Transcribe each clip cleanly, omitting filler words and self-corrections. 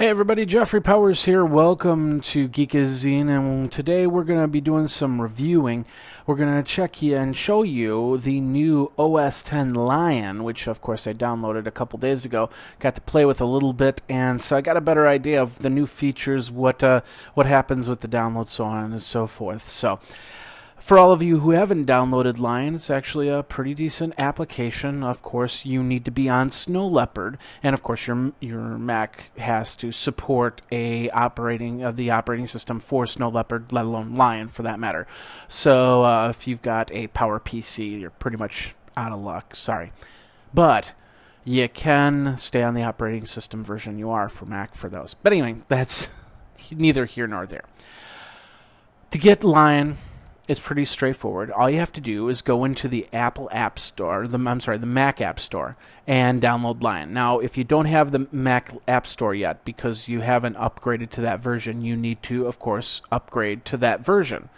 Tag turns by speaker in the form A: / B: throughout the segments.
A: Hey everybody, Jeffrey Powers here. Welcome to Geekazine, and today we're going to be doing some reviewing. We're going to check you and show you the new OS X Lion, which of course I downloaded a couple days ago. Got to play with a little bit, and so I got a better idea of the new features, what happens with the download, so on and so forth. So, for all of you who haven't downloaded Lion, it's actually a pretty decent application. Of course, you need to be on Snow Leopard, and of course, your Mac has to support the operating system for Snow Leopard, let alone Lion, for that matter. So, if you've got a PowerPC, you're pretty much out of luck. Sorry, but you can stay on the operating system version you are for Mac for those. But anyway, that's neither here nor there. To get Lion, it's pretty straightforward. All you have to do is go into the Apple App Store, the Mac App Store, and download Lion. Now, if you don't have the Mac App Store yet because you haven't upgraded to that version, you need to, of course, upgrade to that version.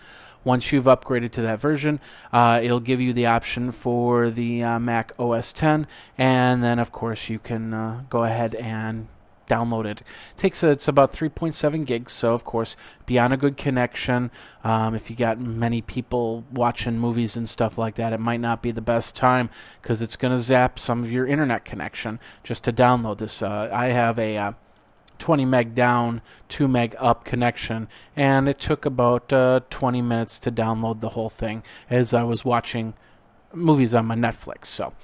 A: Once you've upgraded to that version, it'll give you the option for the Mac OS X, and then, of course, you can go ahead and download it. It's about 3.7 gigs, so of course be on a good connection. If you got many people watching movies and stuff like that, it might not be the best time because it's going to zap some of your internet connection just to download this. I have a 20 meg down, 2 meg up connection, and it took about 20 minutes to download the whole thing as I was watching movies on my Netflix. So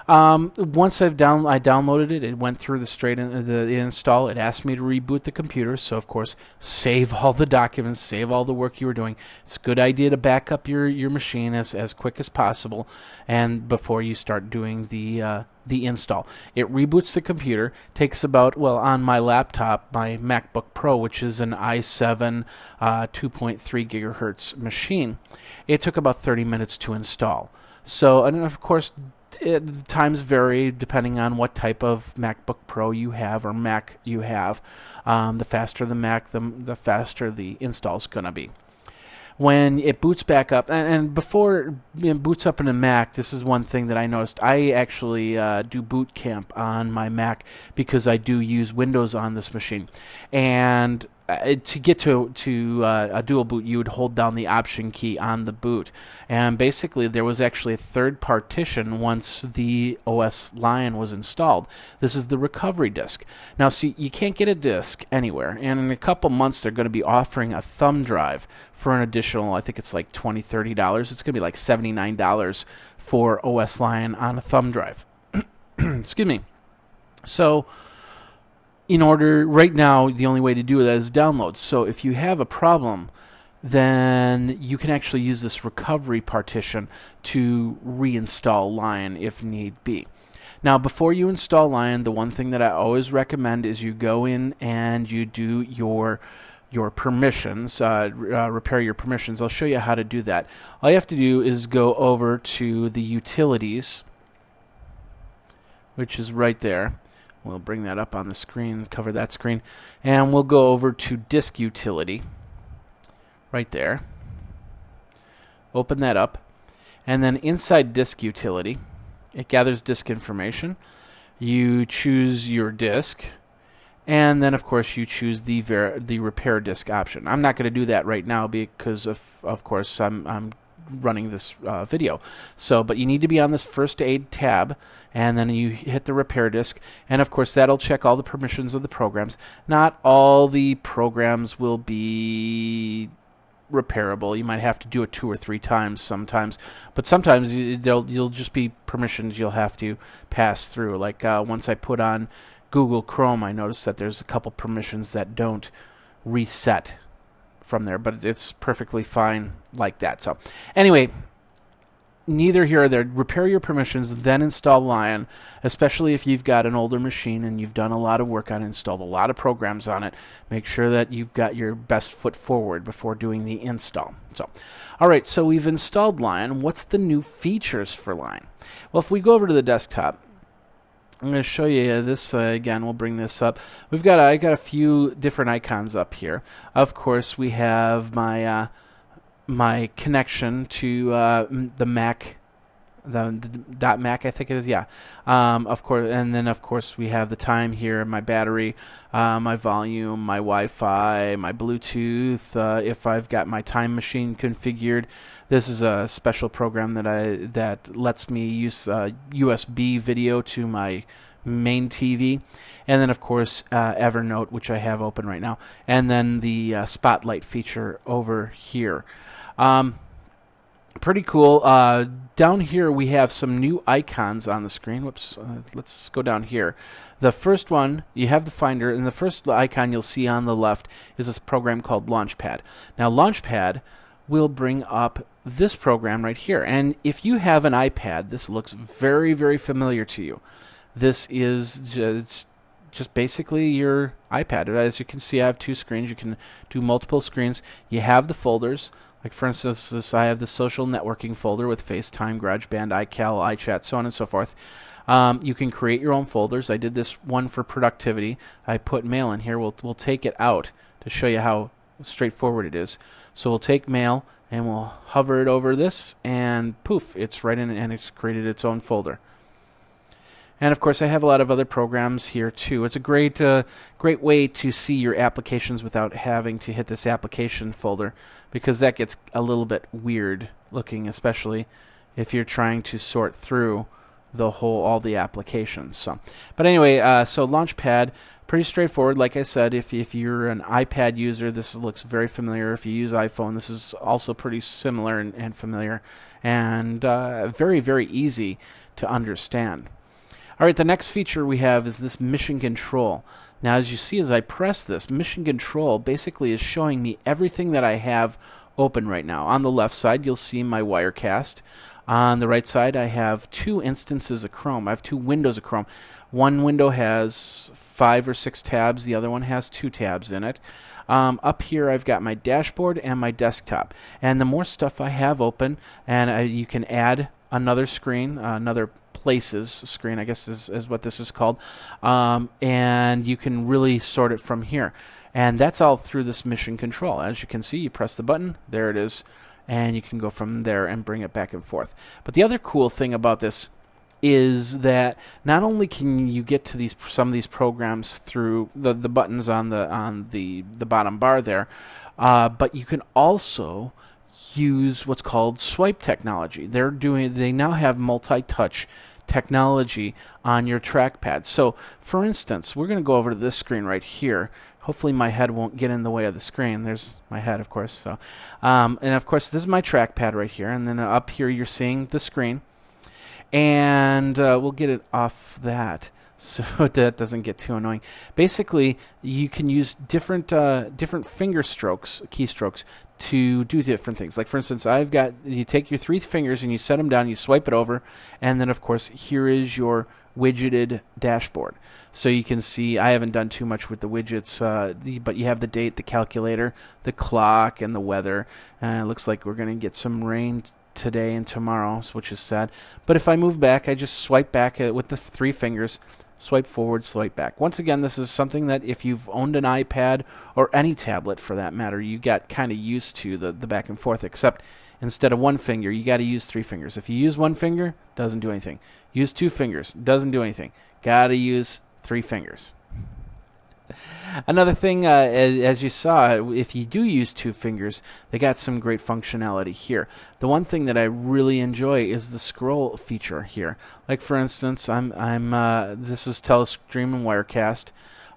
A: once I downloaded it, it went through the install. It asked me to reboot the computer, so of course save all the documents, save all the work you were doing. It's a good idea to back up your machine as quick as possible, and before you start doing the install. It reboots the computer. Takes about, well, on my laptop, my MacBook Pro, which is an i7 2.3 gigahertz machine, it took about 30 minutes to install. So, and of course, times vary depending on what type of MacBook Pro you have or Mac you have. The faster the Mac, the faster the install is going to be. When it boots back up, and before it boots up in a Mac, this is one thing that I noticed. I actually do boot camp on my Mac because I do use Windows on this machine. And to get to a dual boot, you would hold down the Option key on the boot. And basically, there was actually a third partition once the OS Lion was installed. This is the recovery disk. Now, see, you can't get a disk anywhere. And in a couple months, they're going to be offering a thumb drive for an additional, I think it's like $20, $30. It's going to be like $79 for OS Lion on a thumb drive. Excuse me. So, right now, the only way to do that is download. So if you have a problem, then you can actually use this recovery partition to reinstall Lion if need be. Now, before you install Lion, the one thing that I always recommend is you go in and you do your permissions, repair your permissions. I'll show you how to do that. All you have to do is go over to the utilities, which is right there. We'll bring that up on the screen, cover that screen, and we'll go over to disk utility, right there. Open that up, and then inside disk utility, it gathers disk information. You choose your disk, and then of course you choose the repair disk option. I'm not going to do that right now because of course I'm running this video. So, but you need to be on this first aid tab, and then you hit the repair disk, and of course that'll check all the permissions of the programs. Not all the programs will be repairable. You might have to do it 2 or 3 times sometimes, but sometimes you'll just be permissions you'll have to pass through. Like once I put on Google Chrome, I noticed that there's a couple permissions that don't reset from there, but it's perfectly fine like that. So anyway, neither here or there. Repair your permissions, then install Lion, especially if you've got an older machine and you've done a lot of work on it, installed a lot of programs on it. Make sure that you've got your best foot forward before doing the install. So, all right, so we've installed Lion. What's the new features for Lion? Well, if we go over to the desktop, I'm going to show you this again. We'll bring this up. I got a few different icons up here. Of course, we have my my connection to the Mac the .Mac, I think it is. Yeah, of course. And then of course we have the time here, my battery, my volume, my Wi-Fi, my Bluetooth. If I've got my time machine configured, this is a special program that lets me use USB video to my main TV, and then of course Evernote, which I have open right now, and then the Spotlight feature over here. Pretty cool. Down here we have some new icons on the screen. Whoops. Let's go down here. The first one, you have the Finder, and the first icon you'll see on the left is this program called Launchpad. Now Launchpad will bring up this program right here, and if you have an iPad, this looks very, very familiar to you. This is just basically your iPad. As you can see, I have two screens. You can do multiple screens. You have the folders. Like for instance, I have the social networking folder with FaceTime, GarageBand, iCal, iChat, so on and so forth. You can create your own folders. I did this one for productivity. I put mail in here. We'll take it out to show you how straightforward it is. So we'll take mail and we'll hover it over this, and poof, it's right in, and it's created its own folder. And of course, I have a lot of other programs here too. It's a great way to see your applications without having to hit this application folder, because that gets a little bit weird looking, especially if you're trying to sort through all the applications. But anyway, so Launchpad, pretty straightforward. Like I said, if you're an iPad user, this looks very familiar. If you use iPhone, this is also pretty similar and familiar, and very, very easy to understand. All right, the next feature we have is this Mission Control. Now, as you see, as I press this, Mission Control basically is showing me everything that I have open right now. On the left side, you'll see my Wirecast. On the right side, I have two instances of Chrome. I have two windows of Chrome. One window has 5 or 6 tabs. The other one has 2 tabs in it. Up here, I've got my dashboard and my desktop. And the more stuff I have open, and you can add another screen, another places screen, I guess is what this is called, and you can really sort it from here. And that's all through this Mission Control. As you can see, you press the button, there it is, and you can go from there and bring it back and forth. But the other cool thing about this is that not only can you get to some of these programs through the buttons on the bottom bar there, but you can also use what's called swipe technology. They now have multi-touch technology on your trackpad. So, for instance, we're going to go over to this screen right here. Hopefully my head won't get in the way of the screen. There's my head, of course. So, and of course, this is my trackpad right here. And then up here, you're seeing the screen. And we'll get it off that so that doesn't get too annoying. Basically, you can use different finger strokes, keystrokes, to do different things. Like for instance, you take your 3 fingers and you set them down, you swipe it over, and then of course here is your widgeted dashboard. So you can see I haven't done too much with the widgets, but you have the date, the calculator, the clock, and the weather. It looks like we're going to get some rain today and tomorrow, which is sad. But if I move back, I just swipe back with the 3 fingers, swipe forward, swipe back. Once again, this is something that if you've owned an iPad or any tablet for that matter, you got kind of used to the back and forth, except instead of 1 finger, you got to use 3 fingers. If you use 1 finger, doesn't do anything. Use 2 fingers, doesn't do anything. Got to use 3 fingers. Another thing, as you saw, if you do use 2 fingers, they got some great functionality here. The one thing that I really enjoy is the scroll feature here. Like for instance, this is Telestream and Wirecast.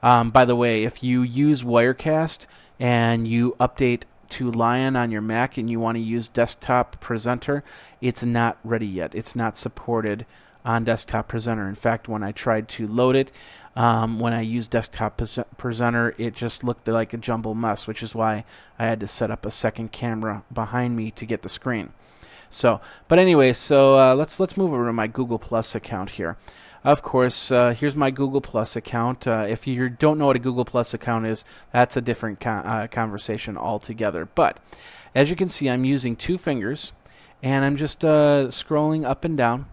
A: By the way, if you use Wirecast and you update to Lion on your Mac and you want to use Desktop Presenter, it's not ready yet. It's not supported on Desktop Presenter. In fact, when I tried to load it, when I used Desktop Presenter, it just looked like a jumble mess, which is why I had to set up a second camera behind me to get the screen. But anyway, let's move over to my Google Plus account here. Of course, here's my Google Plus account. If you don't know what a Google Plus account is, that's a different conversation altogether. But as you can see, I'm using 2 fingers, and I'm just scrolling up and down.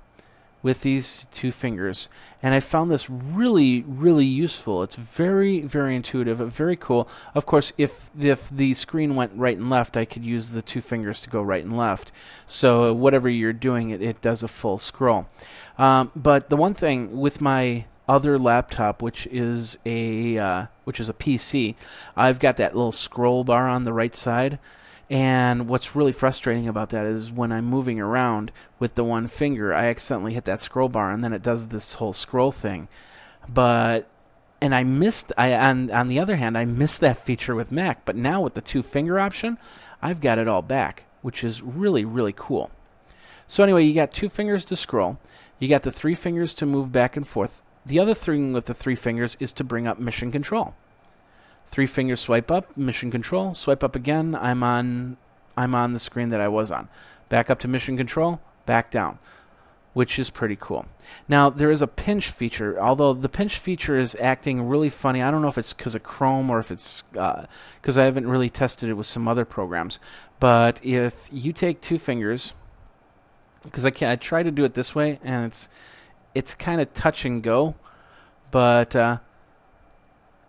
A: with these two fingers. And I found this really, really useful. It's very, very intuitive, very cool. Of course, if the screen went right and left, I could use the two fingers to go right and left. So whatever you're doing, it does a full scroll. But the one thing with my other laptop, which is a PC, I've got that little scroll bar on the right side. And what's really frustrating about that is when I'm moving around with the one finger, I accidentally hit that scroll bar, and then it does this whole scroll thing. On the other hand, I missed that feature with Mac. But now with the two finger option, I've got it all back, which is really, really cool. So anyway, you got two fingers to scroll. You got the three fingers to move back and forth. The other thing with the three fingers is to bring up mission control. Three finger swipe up, mission control. Swipe up again. I'm on the screen that I was on. Back up to mission control. Back down, which is pretty cool. Now there is a pinch feature. Although the pinch feature is acting really funny. I don't know if it's because of Chrome or if it's because I haven't really tested it with some other programs. But if you take two fingers, because I try to do it this way, and it's kind of touch and go, but.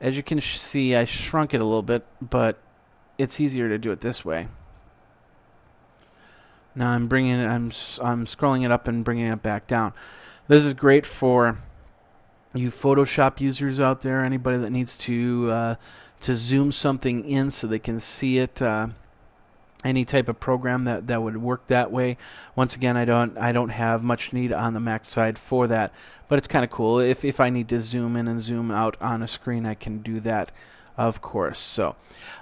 A: As you can see, I shrunk it a little bit, but it's easier to do it this way. Now I'm scrolling it up and bringing it back down. This is great for you Photoshop users out there. Anybody that needs to zoom something in so they can see it. Any type of program that would work that way. Once again, I don't have much need on the Mac side for that, but it's kind of cool. If I need to zoom in and zoom out on a screen, I can do that, of course. So,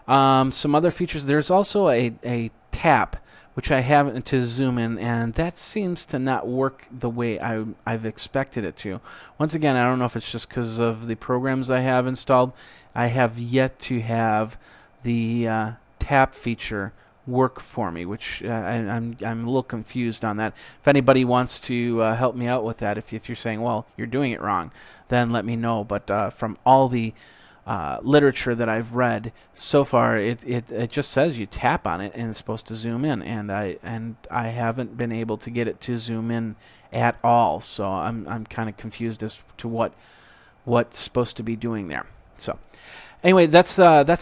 A: some other features. There's also a tap, which I have to zoom in, and that seems to not work the way I've expected it to. Once again, I don't know if it's just because of the programs I have installed. I have yet to have the tap feature work for me, which I'm a little confused on that. If anybody wants to help me out with that, if you're saying, well, you're doing it wrong, then let me know. But from all the literature that I've read so far, it just says you tap on it and it's supposed to zoom in, and I haven't been able to get it to zoom in at all. So I'm kind of confused as to what's supposed to be doing there. So anyway, that's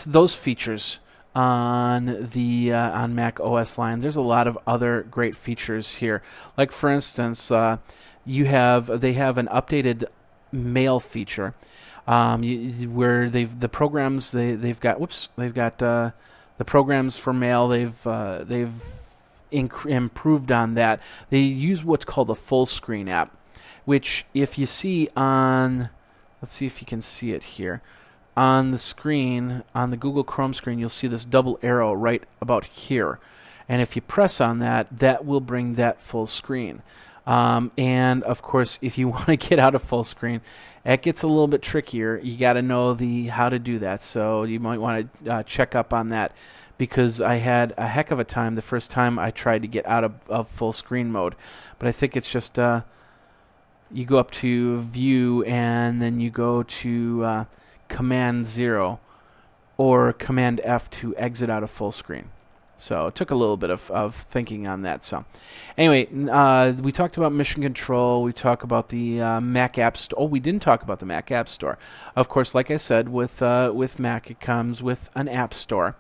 A: those features on the on Mac OS line. There's a lot of other great features here. Like for instance, they have an updated mail feature where they've got the programs for mail. They've improved on that. They use what's called a full screen app, which if you see on, let's see if you can see it here. On the screen, on the Google Chrome screen, you'll see this double arrow right about here. And if you press on that, that will bring that full screen. And, of course, if you want to get out of full screen, it gets a little bit trickier. You got to know how to do that. So you might want to check up on that, because I had a heck of a time the first time I tried to get out of full screen mode. But I think it's just you go up to View, and then you go to Command 0 or Command F to exit out of full screen. So it took a little bit of thinking on that. So anyway, we talked about mission control. We talked about the Mac App Store. Oh, we didn't talk about the Mac App Store. Of course, like I said, with Mac, it comes with an App Store,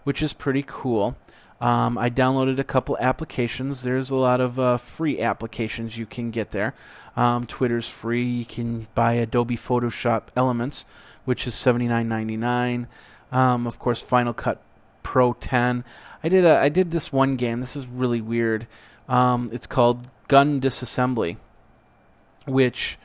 A: which is pretty cool. I downloaded a couple applications. There's a lot of free applications you can get there. Twitter's free. You can buy Adobe Photoshop Elements, which is $79.99. Of course, Final Cut Pro 10. I did this one game. This is really weird. It's called Gun Disassembly, which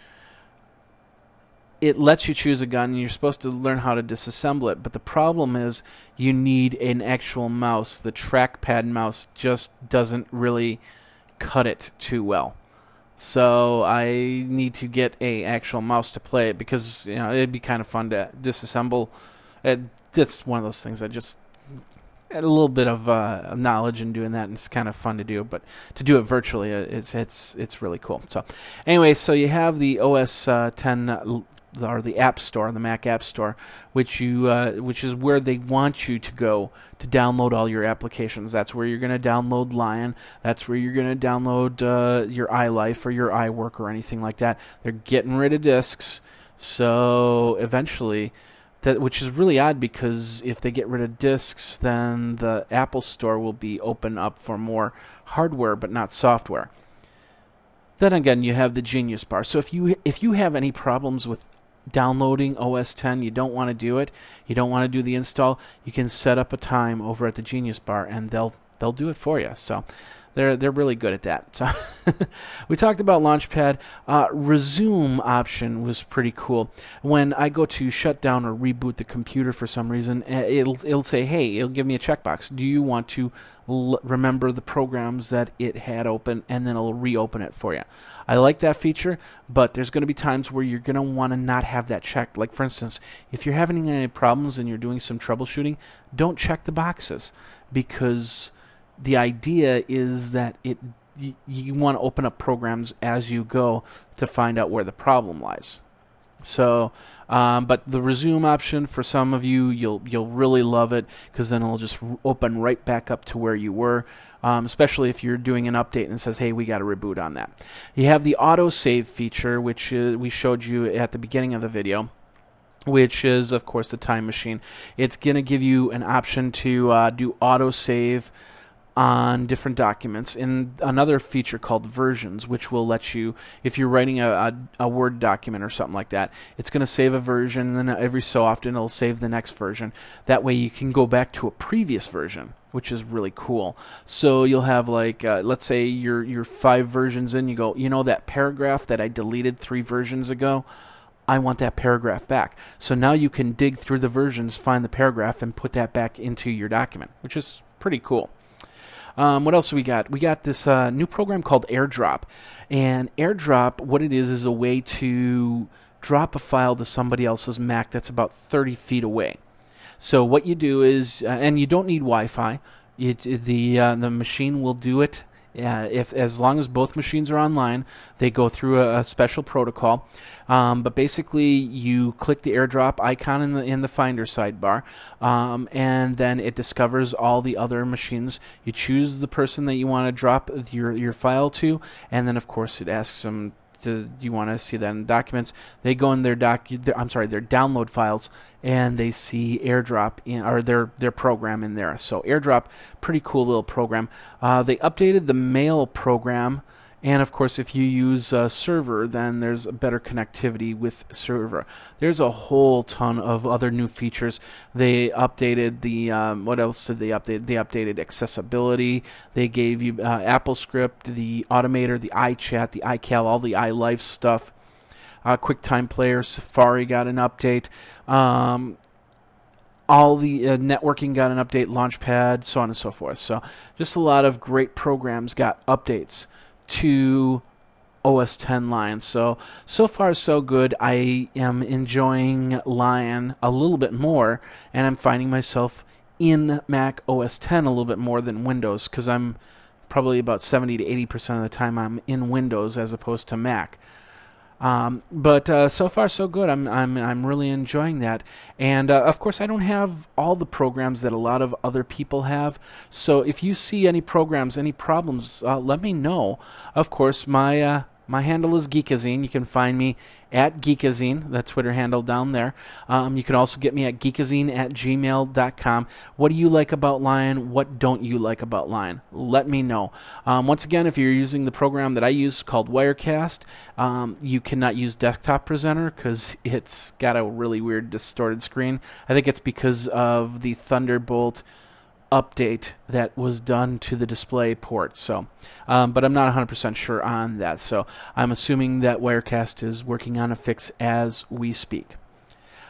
A: it lets you choose a gun, and you're supposed to learn how to disassemble it. But the problem is you need an actual mouse. The Trackpad mouse just doesn't really cut it too well. So I need to get a actual mouse to play it, because it'd be kind of fun to disassemble. It's one of those things I just had a little bit of knowledge in doing that, and it's kind of fun to do. But to do it virtually, it's really cool. So anyway, so you have the OS 10 the App Store, the Mac App Store, which is where they want you to go to download all your applications. That's where you're going to download Lion. That's where you're going to download your iLife or your iWork or anything like that. They're getting rid of disks, so eventually, which is really odd because if they get rid of disks, then the Apple Store will be open up for more hardware but not software. Then again, you have the Genius Bar. So if you have any problems with downloading OS X, you don't want to do it, you don't want to do the install, you can set up a time over at the Genius Bar and they'll do it for you. So they're really good at that. So we talked about Launchpad. Resume option was pretty cool. When I go to shut down or reboot the computer for some reason, it'll say, hey, it'll give me a checkbox. Do you want to remember the programs that it had open, and then it'll reopen it for you. I like that feature, but there's going to be times where you're going to want to not have that checked. Like, for instance, if you're having any problems and you're doing some troubleshooting, don't check the boxes, because the idea is that you want to open up programs as you go to find out where the problem lies. So, but the resume option, for some of you, you'll really love it, because then it'll just open right back up to where you were, especially if you're doing an update and it says, hey, we got to reboot on that. You have the autosave feature, which we showed you at the beginning of the video, which is, of course, the time machine. It's going to give you an option to do autosave on different documents, and another feature called versions, which will let you, if you're writing a Word document or something like that, it's going to save a version, and then every so often it'll save the next version. That way you can go back to a previous version, which is really cool. So you'll have, like, let's say you're 5 versions in, you go, that paragraph that I deleted 3 versions ago, I want that paragraph back. So now you can dig through the versions, find the paragraph, and put that back into your document, which is pretty cool. What else do we got? We got this new program called Airdrop. And Airdrop, what it is a way to drop a file to somebody else's Mac that's about 30 feet away. So what you do is, and you don't need Wi-Fi, the machine will do it. As long as both machines are online, they go through a special protocol. But basically, you click the AirDrop icon in the Finder sidebar, and then it discovers all the other machines. You choose the person that you want to drop your file to, and then of course it asks them, do you want to see that in documents? They go in their download files, and they see AirDrop or their program in there. So AirDrop, pretty cool little program. They updated the mail program, and of course, if you use Server, then there's a better connectivity with Server. There's a whole ton of other new features. They updated the what else did they update? They updated accessibility. They gave you AppleScript, the Automator, the iChat, the iCal, all the iLife stuff. QuickTime Player, Safari got an update. All the networking got an update, Launchpad, so on and so forth. So just a lot of great programs got updates to OS X Lion. So far so good. I am enjoying Lion a little bit more, and I'm finding myself in Mac OS X a little bit more than Windows, because I'm probably about 70 to 80% of the time I'm in Windows as opposed to Mac. But so far so good. I'm really enjoying that, and of course I don't have all the programs that a lot of other people have. So if you see any programs, any problems, let me know. Of course, my handle is Geekazine. You can find me at Geekazine, the Twitter handle down there. You can also get me at geekazine@gmail.com. What do you like about Lion? What don't you like about Lion? Let me know. Once again, if you're using the program that I use called Wirecast, you cannot use Desktop Presenter because it's got a really weird distorted screen. I think it's because of the Thunderbolt update that was done to the display port. So, but I'm not 100% sure on that. So I'm assuming that Wirecast is working on a fix as we speak.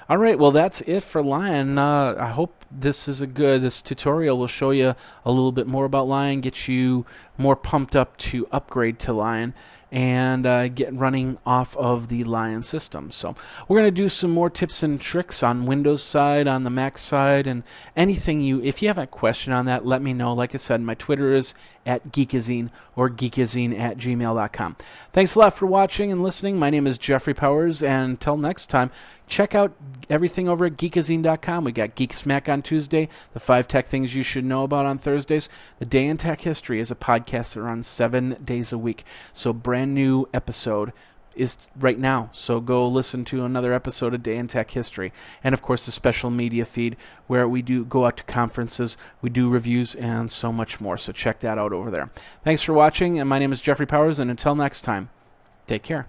A: All right, well, that's it for Lion. I hope this is this tutorial will show you a little bit more about Lion, get you more pumped up to upgrade to Lion, and get running off of the Lion system. So we're going to do some more tips and tricks on Windows side, on the Mac side, and anything if you have a question on that, let me know. Like I said, my Twitter is @Geekazine or geekazine@gmail.com. Thanks a lot for watching and listening. My name is Jeffrey Powers, and until next time, check out everything over at Geekazine.com. We got Geek Smack on Tuesday, the 5 tech things you should know about on Thursdays. The Day in Tech History is a podcast that runs 7 days a week. So brand new episode is right now. So go listen to another episode of Day in Tech History. And of course the special media feed where we do go out to conferences, we do reviews, and so much more. So check that out over there. Thanks for watching, and my name is Jeffrey Powers, and until next time, take care.